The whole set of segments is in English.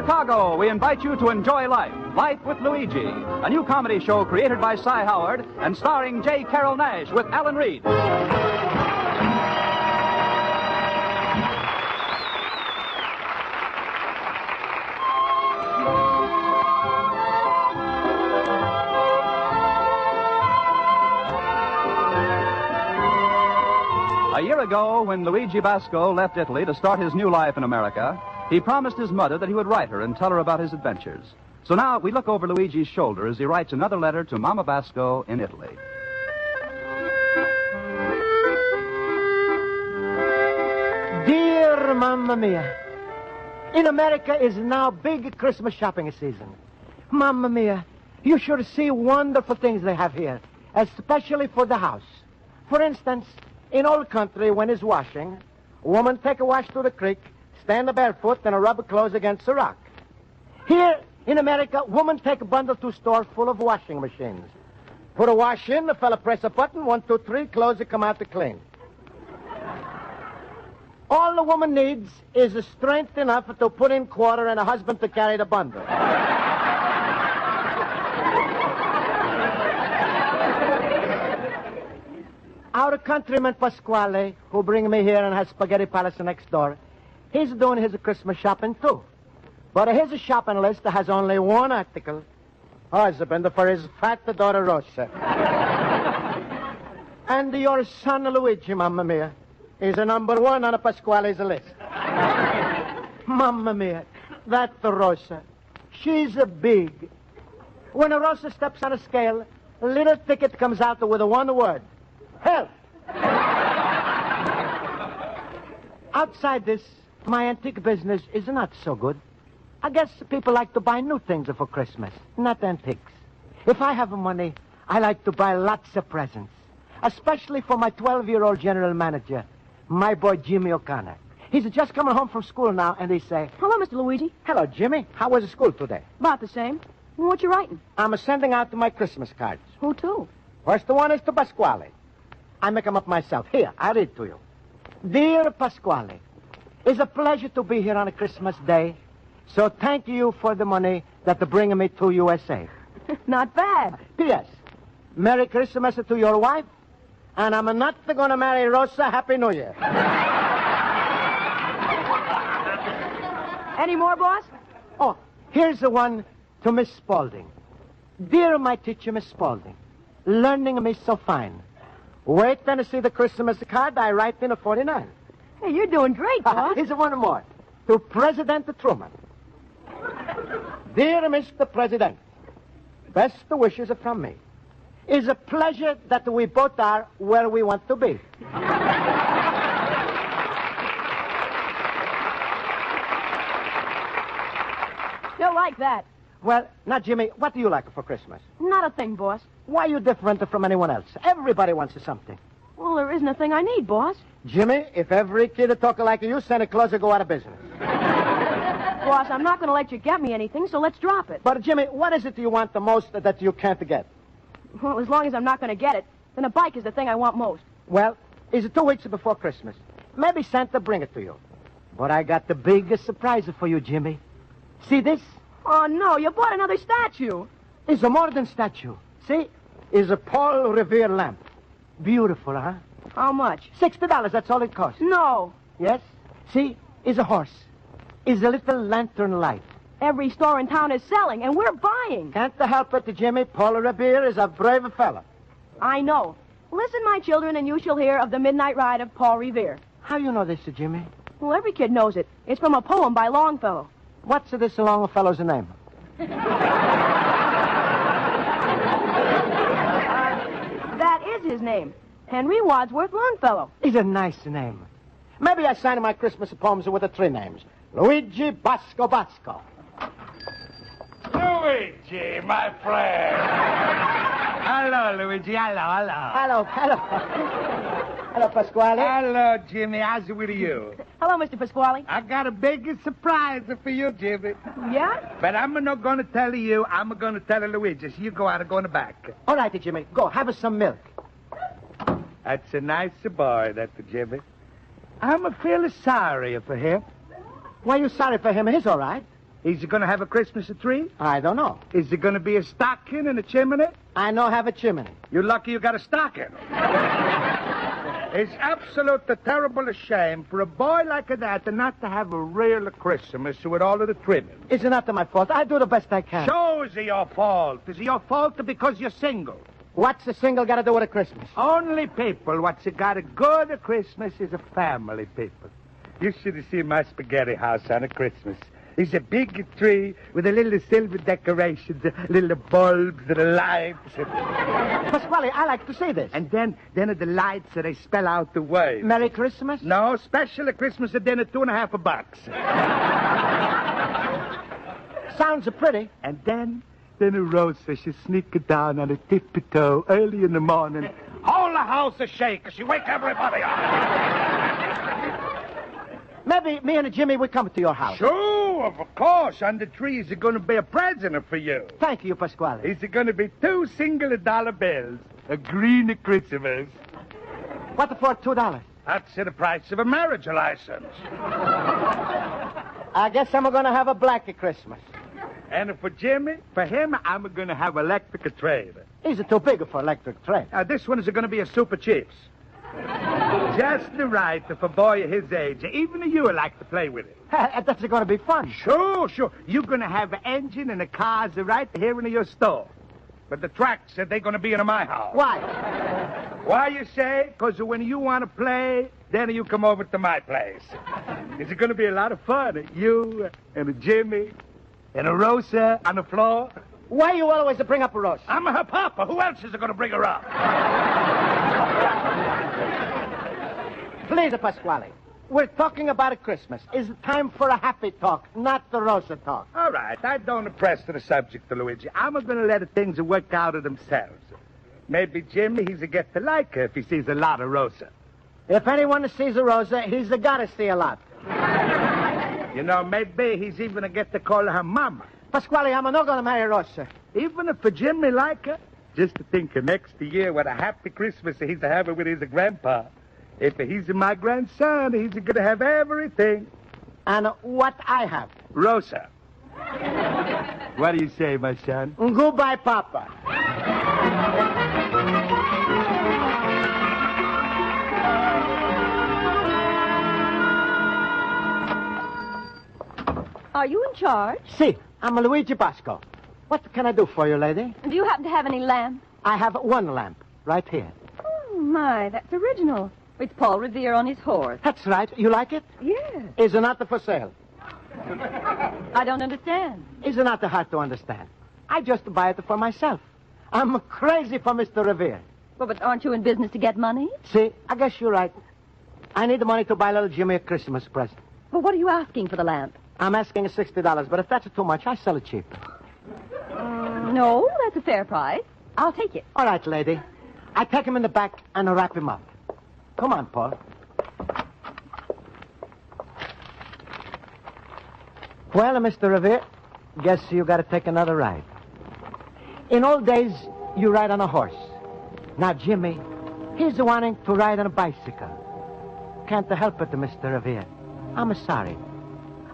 Chicago, we invite you to enjoy Life, Life with Luigi, a new comedy show created by Cy Howard and starring J. Carrol Naish with Alan Reed. A year ago, when Luigi Basco left Italy to start his new life in America, he promised his mother that he would write her and tell her about his adventures. So now we look over Luigi's shoulder as he writes another letter to Mama Basco in Italy. Dear Mamma Mia, in America is now big Christmas shopping season. Mamma Mia, you should see wonderful things they have here, especially for the house. For instance, in old country, when it's washing, a woman take a wash to the creek, stand barefoot, and rub her clothes against a rock. Here in America, woman take a bundle to store full of washing machines. Put a wash in, the fella press a button, 1, 2, 3, clothes it come out to clean. All the woman needs is a strength enough to put in quarter and a husband to carry the bundle. Our countryman Pasquale, who bring me here and has spaghetti palace next door, he's doing his Christmas shopping too. But his shopping list has only one article. Husband for his fat daughter Rosa. And your son Luigi, Mamma Mia, is a number one on Pasquale's list. Mamma Mia, that Rosa, she's a big. When a Rosa steps on a scale, a little ticket comes out with one word. Help! Outside this, my antique business is not so good. I guess people like to buy new things for Christmas, not antiques. If I have money, I like to buy lots of presents, especially for my 12-year-old general manager, my boy Jimmy O'Connor. He's just coming home from school now, and he say, Hello, Mr. Luigi. Hello, Jimmy. How was school today? About the same. What you writing? I'm sending out my Christmas cards. Who to? First one is to Pasquale. I make them up myself. Here, I read to you. Dear Pasquale, it's a pleasure to be here on a Christmas day. So thank you for the money that bring me to USA. Not bad. P.S. Merry Christmas to your wife, and I'm not going to marry Rosa. Happy New Year. Any more, boss? Oh, here's the one to Miss Spaulding. Dear my teacher, Miss Spaulding, learning me so fine. Wait and see the Christmas card I write in a 49. Hey, you're doing great, boss. Here's one more. To President Truman. Dear Mr. President, best wishes from me. It's a pleasure that we both are where we want to be. You'll like that. Well, now, Jimmy, what do you like for Christmas? Not a thing, boss. Why are you different from anyone else? Everybody wants something. Well, there isn't a thing I need, boss. Jimmy, if every kid talk like you, Santa Claus will go out of business. Boss, I'm not going to let you get me anything, so let's drop it. But, Jimmy, what is it you want the most that you can't get? Well, as long as I'm not going to get it, then a bike is the thing I want most. Well, it's 2 weeks before Christmas. Maybe Santa bring it to you. But I got the biggest surprise for you, Jimmy. See this? Oh, no, you bought another statue. It's a modern statue. See? It's a Paul Revere lamp. Beautiful, huh? How much? $60, that's all it costs. No. Yes? See? It's a horse. It's a little lantern light. Every store in town is selling, and we're buying. Can't help it, Jimmy. Paul Revere is a brave fella. I know. Listen, my children, and you shall hear of the midnight ride of Paul Revere. How you know this, Jimmy? Well, every kid knows it. It's from a poem by Longfellow. What's this Longfellow's name? That is his name. Henry Wadsworth Longfellow. It's a nice name. Maybe I sign my Christmas poems with the 3 names. Luigi Basco Basco. Luigi, my friend. Hello, Luigi. Hello. Hello, Pasquale. Hello, Jimmy. How's it with you? Hello, Mr. Pasquale. I got a big surprise for you, Jimmy. Yeah? But I'm not going to tell you. I'm going to tell Luigi. So you go out and go in the back. All right, Jimmy. Go. Have some milk. That's a nice boy, that's Jimmy. I'm feeling sorry for him. Why are you sorry for him? He's all right. Is he going to have a Christmas tree? I don't know. Is there going to be a stocking and a chimney? I know have a chimney. You're lucky you got a stocking. It's absolutely terrible a shame for a boy like that not to have a real Christmas with all of the trimming. It's not my fault. I do the best I can. So is it your fault? Is it your fault because you're single? What's a single got to do with a Christmas? Only people what's got a good Christmas is a family people. You should have seen my spaghetti house on a Christmas. It's a big tree with a little silver decorations, little bulbs and lights. Pasquale, I like to see this. And then at the lights, they spell out the word. Merry Christmas? No, special Christmas at dinner, $2.50. Sounds pretty. And then a Rosa, she sneak down on a tippy-toe early in the morning. All the house a shake. She wake everybody up. Maybe me and Jimmy will come to your house. Sure, of course. On the tree is going to be a present for you. Thank you, Pasquale. Is it going to be 2 single dollar bills? A green Christmas. What for $2? That's the price of a marriage license. I guess I'm going to have a black Christmas. And for Jimmy, for him, I'm going to have electric trade. Is it too big for electric trade? This one is going to be a Super Chips. Just the right for a boy his age. Even you like to play with it. That's going to be fun. Sure. You're going to have an engine and the cars right here in your store. But the tracks, they're going to be in my house. Why? Why, you say? Because when you want to play, then you come over to my place. It's going to be a lot of fun. You and a Jimmy and a Rosa on the floor. Why you always bring up a Rosa? I'm her papa. Who else is going to bring her up? Please, Pasquale. We're talking about a Christmas. It's time for a happy talk, not the Rosa talk. All right. I don't press to the subject, Luigi. I'm going to let things work out of themselves. Maybe Jimmy, he's a get to like her if he sees a lot of Rosa. If anyone sees a Rosa, he's got to see a lot. You know, maybe he's even a get to call her mama. Pasquale, I'm not going to marry Rosa. Even if Jimmy like her, just to think of next year what a happy Christmas he's having with his grandpa. If he's my grandson, he's going to have everything. And what I have? Rosa. What do you say, my son? Goodbye, Papa. Are you in charge? Si, I'm Luigi Basco. What can I do for you, lady? Do you happen to have any lamp? I have one lamp right here. Oh, my, that's original. It's Paul Revere on his horse. That's right. You like it? Yes. Is it not for sale? I don't understand. Is it not hard to understand? I just buy it for myself. I'm crazy for Mr. Revere. Well, but aren't you in business to get money? See, I guess you're right. I need the money to buy little Jimmy a Christmas present. Well, what are you asking for the lamp? I'm asking $60, but if that's too much, I sell it cheap. No, that's a fair price. I'll take it. All right, lady. I take him in the back and wrap him up. Come on, Paul. Well, Mr. Revere, guess you got to take another ride. In old days, you ride on a horse. Now, Jimmy, he's wanting to ride on a bicycle. Can't help it, Mr. Revere. I'm sorry.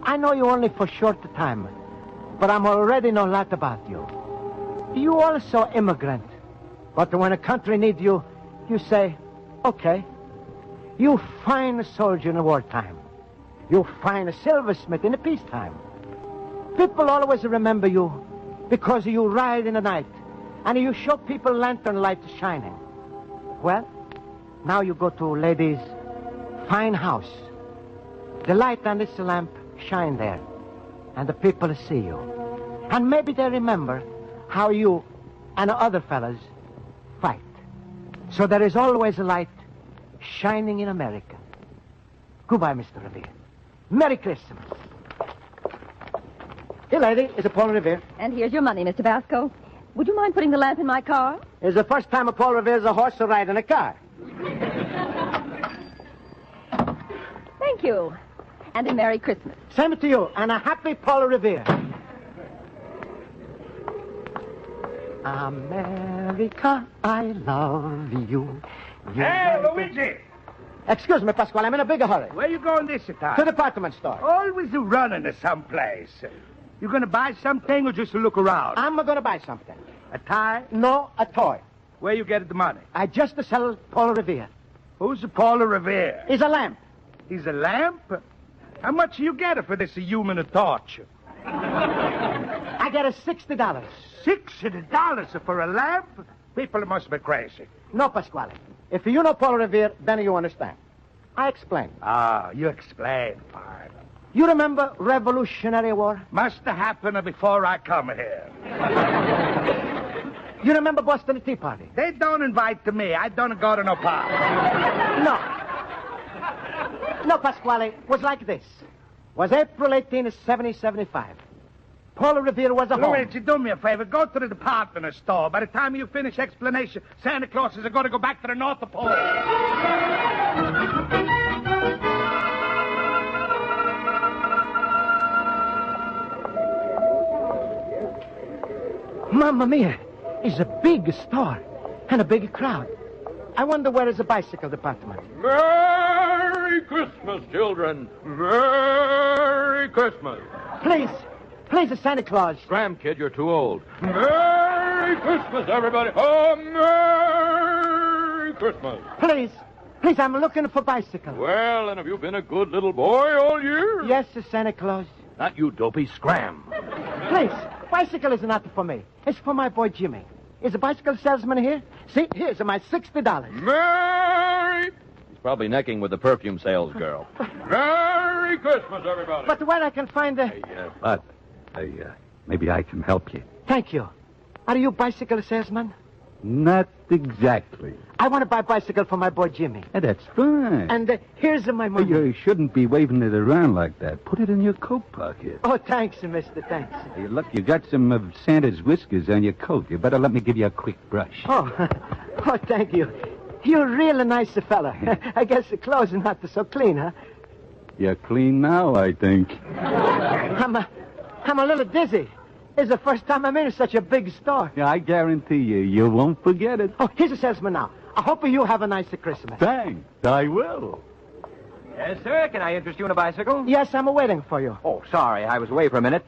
I know you only for short time, but I'm already know a lot about you. You also immigrant. But when a country needs you, you say, okay. You find a soldier in the wartime. You find a silversmith in the peacetime. People always remember you because you ride in the night and you show people lantern lights shining. Well, now you go to a lady's fine house. The light on this lamp shine there, and the people see you. And maybe they remember how you and the other fellas fight. So there is always a light shining in America. Goodbye, Mr. Revere. Merry Christmas. Here, lady, is a Paul Revere. And here's your money, Mr. Basco. Would you mind putting the lamp in my car? It's the first time a Paul Revere's a horse to ride in a car. Thank you. And a Merry Christmas. Same to you, and a happy Paul Revere. America, I love you. Hey, Luigi! Excuse me, Pasquale, I'm in a big hurry. Where you going this time? To the department store. Always running to someplace. You going to buy something or just to look around? I'm going to buy something. A tie? No, a toy. Where you get the money? I just to sell Paul Revere. Who's the Paul Revere? He's a lamp. He's a lamp? How much do you get it for this human torch? I get a $60. $60 for a lamp? People must be crazy. No, Pasquale. If you know Paul Revere, then you understand. I explain. Ah, you explain, fine. You remember Revolutionary War? Must have happened before I come here. You remember Boston Tea Party? They don't invite to me. I don't go to no party. No, Pasquale. It was like this. It was April 18, 1775. Paul Revere was a home. Luigi, do me a favor. Go to the department store. By the time you finish explanation, Santa Claus is going to go back to the North Pole. Mamma mia. It's a big store and a big crowd. I wonder where is the bicycle department. Merry Christmas, children. Merry Christmas. Please, Santa Claus. Scram, kid, you're too old. Merry Christmas, everybody. Oh, Merry Christmas. Please, I'm looking for bicycle. Well, and have you been a good little boy all year? Yes, Santa Claus. Not you, dopey. Scram. Please, bicycle is not for me. It's for my boy Jimmy. Is a bicycle salesman here? See, here's my $60. Merry... He's probably necking with the perfume sales girl. Merry Christmas, everybody. But where I can find the... Maybe I can help you. Thank you. Are you bicycle salesman? Not exactly. I want to buy a bicycle for my boy Jimmy. That's fine. And here's my money. You shouldn't be waving it around like that. Put it in your coat pocket. Oh, thanks, mister, thanks. Hey, look, you got some of Santa's whiskers on your coat. You better let me give you a quick brush. Oh, thank you. You're a real nice fella. I guess the clothes are not so clean, huh? You're clean now, I think. I'm a little dizzy. It's the first time I'm in such a big store. Yeah, I guarantee you won't forget it. Oh, here's a salesman now. I hope you have a nice Christmas. Thanks, I will. Yes, sir. Can I interest you in a bicycle? Yes, I'm waiting for you. Oh, sorry. I was away for a minute.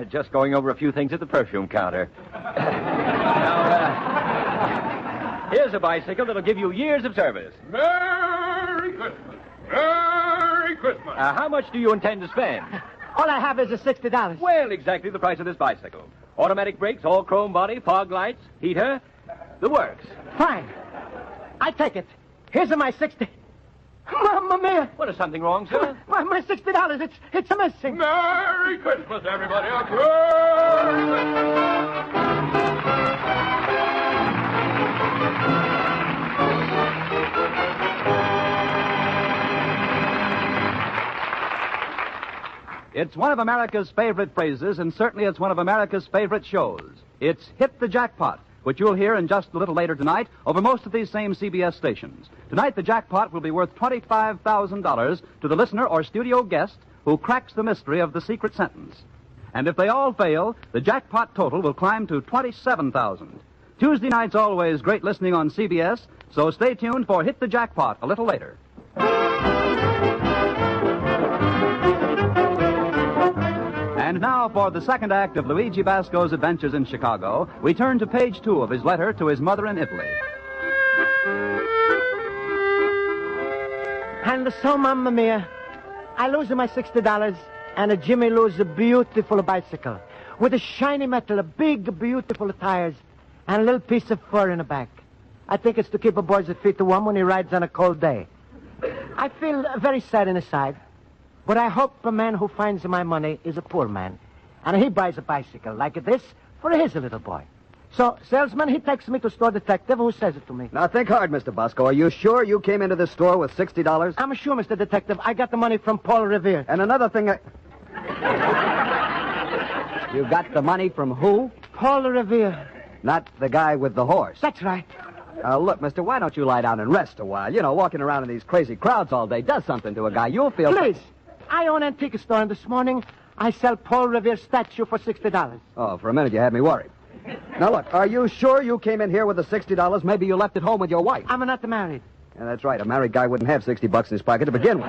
Just going over a few things at the perfume counter. Now, here's a bicycle that'll give you years of service. Merry Christmas. Merry Christmas. How much do you intend to spend? All I have is $60. Well, exactly the price of this bicycle. Automatic brakes, all chrome body, fog lights, heater, the works. Fine. I take it. Here's my 60. Mamma mia. What, is something wrong, sir? My $60. It's missing. Merry Christmas, everybody. It's one of America's favorite phrases, and certainly it's one of America's favorite shows. It's Hit the Jackpot, which you'll hear in just a little later tonight over most of these same CBS stations. Tonight, the jackpot will be worth $25,000 to the listener or studio guest who cracks the mystery of the secret sentence. And if they all fail, the jackpot total will climb to $27,000. Tuesday night's always great listening on CBS, so stay tuned for Hit the Jackpot a little later. And now, for the second act of Luigi Basco's adventures in Chicago, we turn to page 2 of his letter to his mother in Italy. And so, Mamma mia, I lose my $60, and Jimmy loses a beautiful bicycle with a shiny metal, a big, beautiful tires, and a little piece of fur in the back. I think it's to keep a boy's feet warm when he rides on a cold day. I feel very sad inside. But I hope the man who finds my money is a poor man. And he buys a bicycle like this for his little boy. So, salesman, he takes me to store detective who says it to me. Now, think hard, Mr. Basco. Are you sure you came into this store with $60? I'm sure, Mr. Detective. I got the money from Paul Revere. And another thing... You got the money from who? Paul Revere. Not the guy with the horse. That's right. Look, mister, why don't you lie down and rest a while? You know, walking around in these crazy crowds all day does something to a guy. You'll feel... Please. I own an antique store, and this morning I sell Paul Revere statue for $60. Oh, for a minute you had me worried. Now, look, are you sure you came in here with the $60? Maybe you left it home with your wife. I'm not married. Yeah, that's right. A married guy wouldn't have $60 in his pocket to begin with.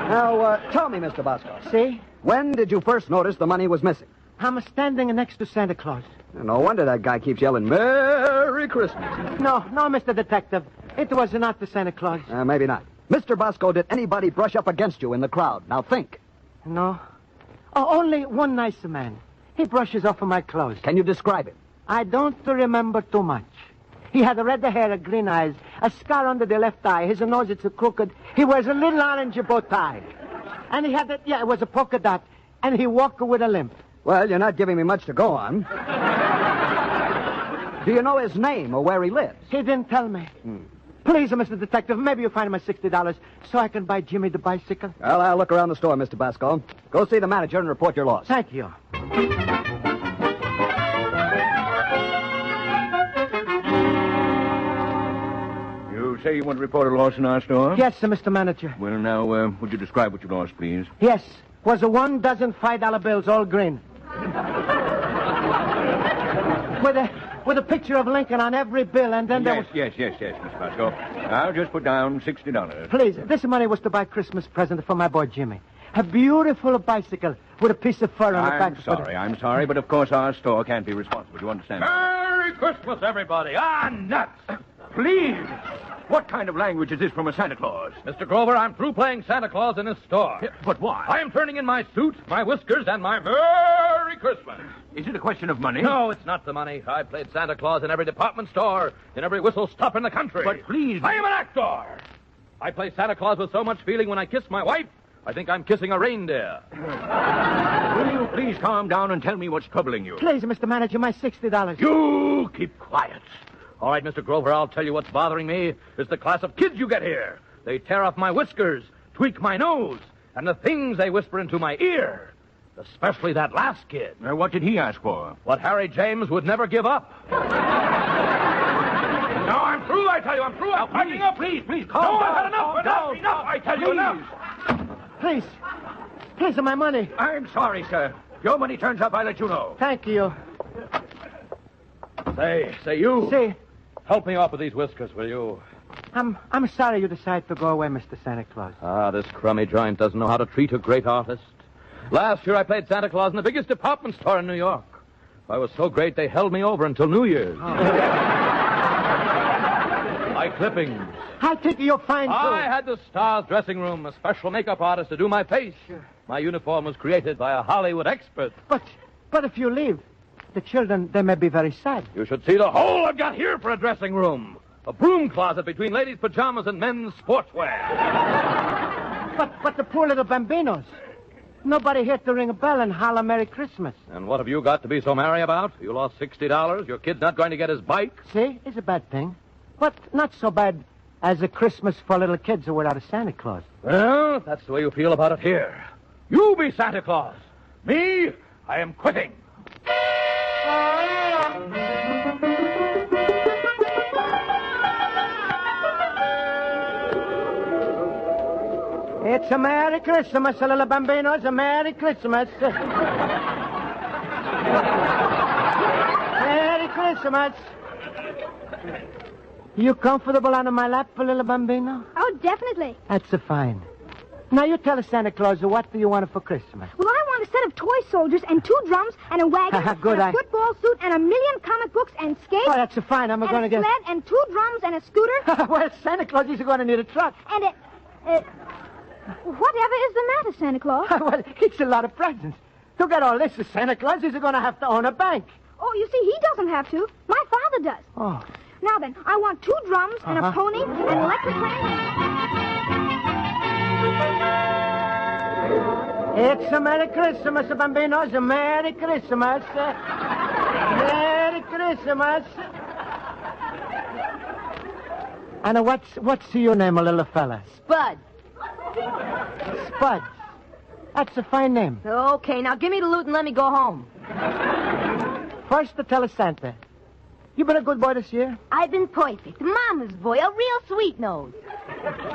Now, tell me, Mr. Basco. See? When did you first notice the money was missing? I'm standing next to Santa Claus. No wonder that guy keeps yelling, Merry Christmas. No, Mr. Detective. It was not the Santa Claus. Maybe not. Mr. Basco, did anybody brush up against you in the crowd? Now think. No. Oh, only one nice man. He brushes off of my clothes. Can you describe him? I don't remember too much. He had red hair, green eyes, a scar under the left eye. His nose, it's crooked. He wears a little orange bow tie. And he had it was a polka dot. And he walked with a limp. Well, you're not giving me much to go on. Do you know his name or where he lives? He didn't tell me. Please, Mr. Detective, maybe you'll find my $60 so I can buy Jimmy the bicycle. Well, I'll look around the store, Mr. Basco. Go see the manager and report your loss. Thank you. You say you want to report a loss in our store? Yes, sir, Mr. Manager. Well, now, would you describe what you lost, please? Yes. Was a 1 dozen $5 bills, all green. With a picture of Lincoln on every bill, and then there was... Yes, Mr. Basco. I'll just put down $60. Please, this money was to buy a Christmas present for my boy Jimmy. A beautiful bicycle with a piece of fur on the back. I'm sorry, but of course our store can't be responsible. You understand? Merry Christmas, everybody. Nuts. Please! What kind of language is this from a Santa Claus? Mr. Grover, I'm through playing Santa Claus in this store. But why? I am turning in my suit, my whiskers, and my Merry Christmas. Is it a question of money? No, it's not the money. I played Santa Claus in every department store, in every whistle stop in the country. But please... I am an actor. I play Santa Claus with so much feeling when I kiss my wife, I think I'm kissing a reindeer. Will you please calm down and tell me what's troubling you? Please, Mr. Manager, my $60. You keep quiet. All right, Mr. Grover, I'll tell you what's bothering me is the class of kids you get here. They tear off my whiskers, tweak my nose, and the things they whisper into my ear. Especially that last kid. What did he ask for? What Harry James would never give up. No, I'm through, I tell you. I'm through. I'm packing up. Please, calm down. No, I've had enough, I tell you, enough. Please, my money. I'm sorry, sir. If your money turns up, I'll let you know. Thank you. Say, you. See, help me off with these whiskers, will you? I'm sorry you decided to go away, Mr. Santa Claus. This crummy joint doesn't know how to treat a great artist. Last year I played Santa Claus in the biggest department store in New York. I was so great they held me over until New Year's. My clippings. I think you're fine, too. I had the star's dressing room, a special makeup artist to do my face. Sure. My uniform was created by a Hollywood expert. But if you leave, the children, they may be very sad. You should see the hole I've got here for a dressing room. A broom closet between ladies' pajamas and men's sportswear. But the poor little bambinos. Nobody here to ring a bell and holler Merry Christmas. And what have you got to be so merry about? You lost $60. Your kid's not going to get his bike. See, it's a bad thing. But not so bad as a Christmas for little kids who without a Santa Claus. Well, that's the way you feel about it here. You be Santa Claus. Me, I am quitting. It's a Merry Christmas, little bambinos, a Merry Christmas. Merry Christmas. You comfortable on my lap, little bambino? Oh, definitely. That's fine. Now, you tell us, Santa Claus, what do you want for Christmas? Well, I want a set of toy soldiers and 2 drums and a wagon Good, and a football suit and 1,000,000 comic books and skates. Oh, that's fine. I'm going to get... And a sled and 2 drums and a scooter. Well, Santa Claus is going to need a truck. And whatever is the matter, Santa Claus? Well, it's a lot of presents. To get all this, Santa Claus is going to have to own a bank. Oh, you see, he doesn't have to. My father does. Oh. Now then, I want 2 drums and a pony and an electric fan. It's a Merry Christmas, bambinos. A Merry Christmas. Merry Christmas. And what's your name, little fella? Spud. Spud. That's a fine name. Okay, now give me the loot and let me go home. First, to tell us Santa. You been a good boy this year? I've been perfect. Mama's boy, a real sweet nose.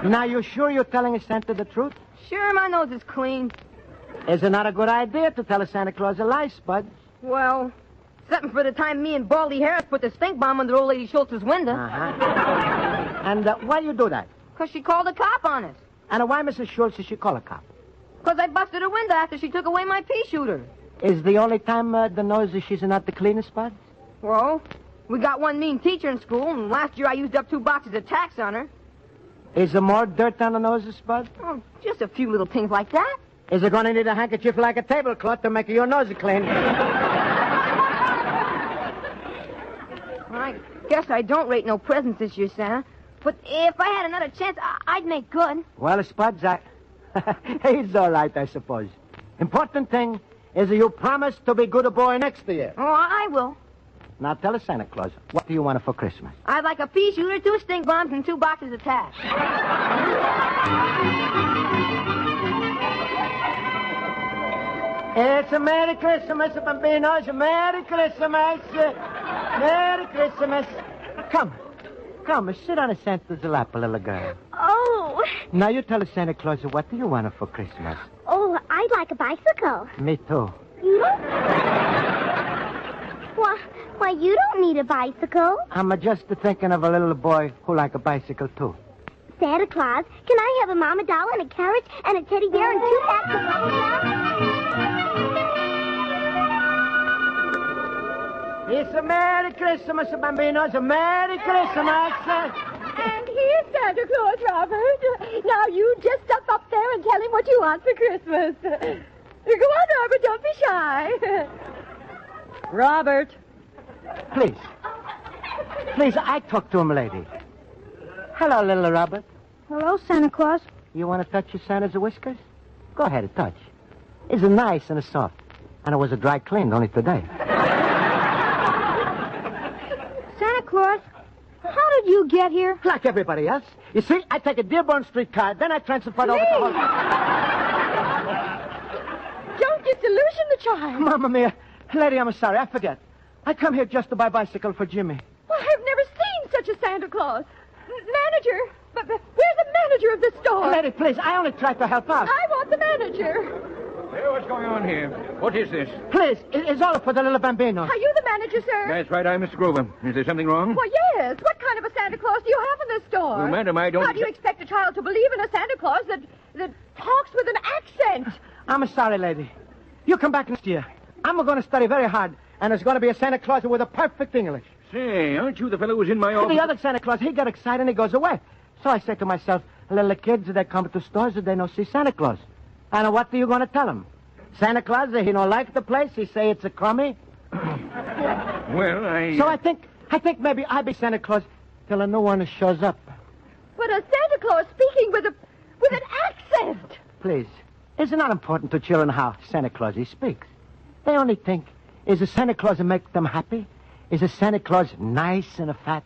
Now, you sure you're telling Santa the truth? Sure, my nose is clean. Is it not a good idea to tell Santa Claus a lie, Spud? Well, except for the time me and Baldy Harris put the stink bomb under old lady Schultz's window. And why you do that? Because she called a cop on us. And why Mrs. Schultz did she call a cop? Because I busted her window after she took away my pea shooter. Is the only time the nose is she's not the cleanest, Bud? Well, we got one mean teacher in school, and last year I used up 2 boxes of tacks on her. Is there more dirt on the noses, Bud? Oh, just a few little things like that. Is it going to need a handkerchief like a tablecloth to make your nose clean? I guess I don't rate no presents this year, Santa. But if I had another chance, I'd make good. Well, Spuds, he's all right, I suppose. Important thing is that you promise to be good a boy next year. Oh, I will. Now tell us, Santa Claus, what do you want for Christmas? I'd like a pea shooter, 2 stink bombs, and 2 boxes of tacks. It's a Merry Christmas, Bambinos. Merry Christmas. Merry Christmas. Come, sit on a Santa's lap, little girl. Oh. Now you tell us, Santa Claus, what do you want for Christmas? Oh, I'd like a bicycle. Me too. You don't? Why, you don't need a bicycle. I'm just thinking of a little boy who like a bicycle too. Santa Claus, can I have a mama doll and a carriage and a teddy bear and 2 packs of It's a Merry Christmas, Bambinos. A Merry Christmas. And here's Santa Claus, Robert. Now you just step up there and tell him what you want for Christmas. Go on, Robert, don't be shy. Robert. Please, I talk to him, lady. Hello, little Robert. Hello, Santa Claus. You want to touch your Santa's whiskers? Go ahead and touch. It's nice and soft. And it was a dry cleaned only today. Santa Claus, how did you get here? Like everybody else. You see, I take a Dearborn Street car, then I transfer it over to home. Don't disillusion the child. Mamma mia. Lady, I'm sorry. I forget. I come here just to buy a bicycle for Jimmy. Well, I've never seen such a Santa Claus. Manager, but where's the manager of the store? Lady, please, I only tried to help out. I want the manager. Hey, what's going on here? What is this? Please, it's all for the little Bambino. Are you the manager, sir? That's right, I'm Mr. Grover. Is there something wrong? Well, yes. What kind of a Santa Claus do you have in this store? Well, madam, I don't... How do you expect a child to believe in a Santa Claus that talks with an accent? I'm sorry, lady. You come back next year. I'm going to study very hard, and there's going to be a Santa Claus with a perfect English. Say, aren't you the fellow who's in my office? The other Santa Claus, he got excited and he goes away. So I say to myself, little kids, they come to stores and they don't see Santa Claus. And what are you going to tell them? Santa Claus, he don't like the place. He say it's a crummy. Well, So I think maybe I be Santa Claus till no one shows up. But a Santa Claus speaking with an accent. Please, it's not important to children how Santa Claus he speaks. They only think, is a Santa Claus make them happy? Is a Santa Claus nice and fat?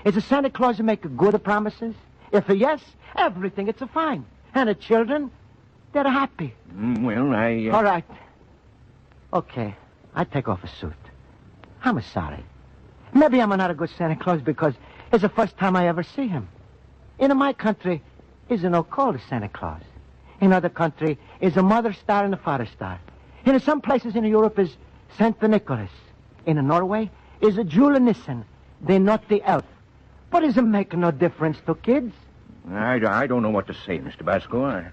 Is a Santa Claus make good promises? If a yes, everything it's a fine. And the children, they're happy. Well, All right. Okay, I take off a suit. I'm sorry. Maybe I'm not a good Santa Claus because it's the first time I ever see him. In my country, is no called Santa Claus. In other country, is a mother star and a father star. In some places in Europe is Saint Nicholas. In Norway is a Jule Nissen, the naughty elf. But does it make no difference to kids? I don't know what to say, Mr. Basco.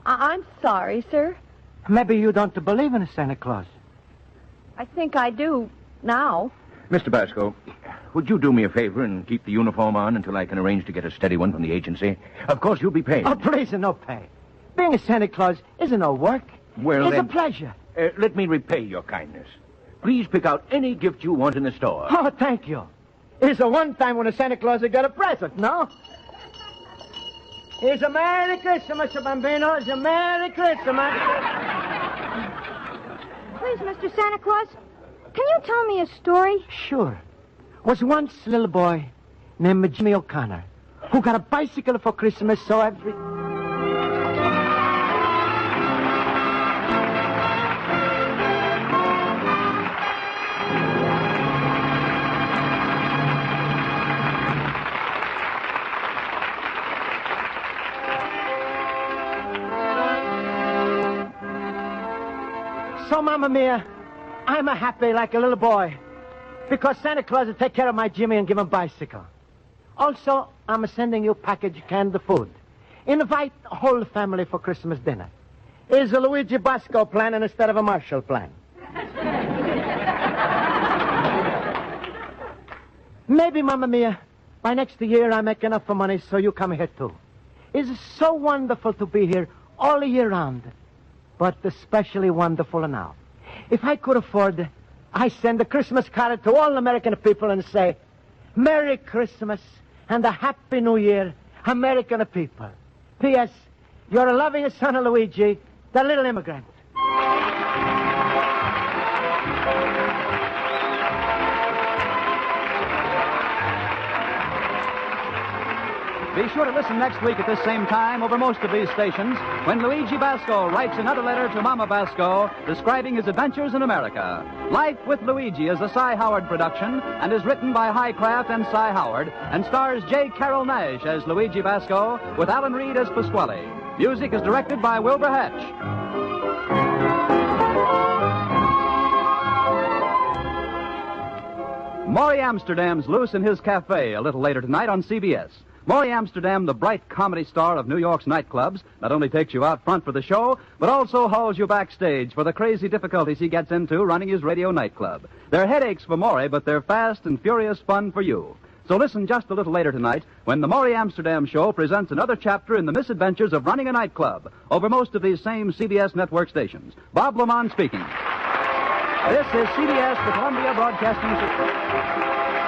I'm sorry, sir. Maybe you don't believe in a Santa Claus. I think I do now. Mr. Basco, would you do me a favor and keep the uniform on until I can arrange to get a steady one from the agency? Of course, you'll be paid. Oh, please, no pay. Being a Santa Claus isn't no work. Well, it's then, a pleasure. Let me repay your kindness. Please pick out any gift you want in the store. Oh, thank you. It's a one time when a Santa Claus got a present, no? It's a Merry Christmas, Bambino. It's a Merry Christmas. Please, Mr. Santa Claus, can you tell me a story? Sure. Was once a little boy named Jimmy O'Connor who got a bicycle for Christmas, so every... So, Mamma Mia, I'm a happy like a little boy because Santa Claus will take care of my Jimmy and give him a bicycle. Also, I'm sending you package canned food. Invite the whole family for Christmas dinner. Is a Luigi Basco plan instead of a Marshall plan. Maybe, Mamma Mia, by next year I make enough money so you come here too. It's so wonderful to be here all year round, but especially wonderful now. If I could afford, I send a Christmas card to all American people and say, Merry Christmas and a Happy New Year, American people. P.S. Your loving son, Luigi, the little immigrant. Be sure to listen next week at this same time over most of these stations when Luigi Basco writes another letter to Mama Basco describing his adventures in America. Life with Luigi is a Cy Howard production and is written by Highcraft and Cy Howard and stars J. Carrol Naish as Luigi Basco with Alan Reed as Pasquale. Music is directed by Wilbur Hatch. Maury Amsterdam's loose in his cafe a little later tonight on CBS. Maury Amsterdam, the bright comedy star of New York's nightclubs, not only takes you out front for the show, but also hauls you backstage for the crazy difficulties he gets into running his radio nightclub. They're headaches for Maury, but they're fast and furious fun for you. So listen just a little later tonight when the Maury Amsterdam Show presents another chapter in the misadventures of running a nightclub over most of these same CBS network stations. Bob Lamont speaking. This is CBS, the Columbia Broadcasting System.